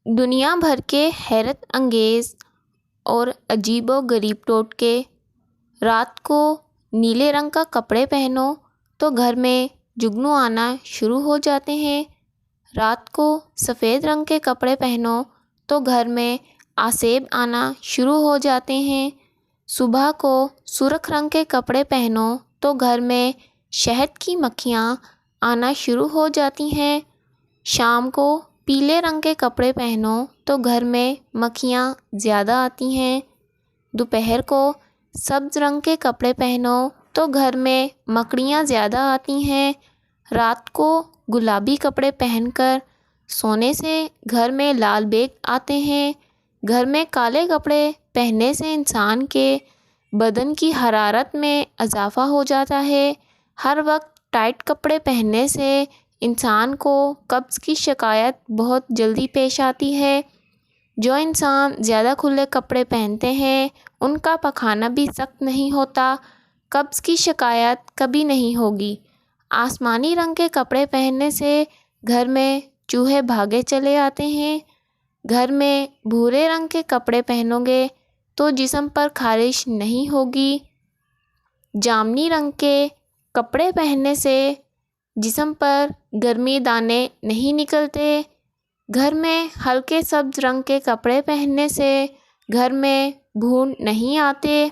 دنیا بھر کے حیرت انگیز اور عجیب و غریب ٹوٹکے۔ رات کو نیلے رنگ کا کپڑے پہنو تو گھر میں جگنو آنا شروع ہو جاتے ہیں۔ رات کو سفید رنگ کے کپڑے پہنو تو گھر میں آسیب آنا شروع ہو جاتے ہیں۔ صبح کو سرخ رنگ کے کپڑے پہنو تو گھر میں شہد کی مکھیاں آنا شروع ہو جاتی ہیں۔ شام کو پیلے رنگ کے کپڑے پہنو تو گھر میں مکھیاں زیادہ آتی ہیں۔ دوپہر کو سبز رنگ کے کپڑے پہنو تو گھر میں مکڑیاں زیادہ آتی ہیں۔ رات کو گلابی کپڑے پہن کر سونے سے گھر میں لال بیگ آتے ہیں۔ گھر میں کالے کپڑے پہننے سے انسان کے بدن کی حرارت میں اضافہ ہو جاتا ہے۔ ہر وقت ٹائٹ کپڑے پہننے سے انسان کو قبض کی شکایت بہت جلدی پیش آتی ہے۔ جو انسان زیادہ کھلے کپڑے پہنتے ہیں ان کا پخانہ بھی سخت نہیں ہوتا، قبض کی شکایت کبھی نہیں ہوگی۔ آسمانی رنگ کے کپڑے پہننے سے گھر میں چوہے بھاگے چلے آتے ہیں۔ گھر میں بھورے رنگ کے کپڑے پہنو گے تو جسم پر خارش نہیں ہوگی۔ جامنی رنگ کے کپڑے پہننے سے جسم پر گرمی دانے نہیں نکلتے۔ گھر میں ہلکے سبز رنگ کے کپڑے پہننے سے گھر میں بھون نہیں آتے۔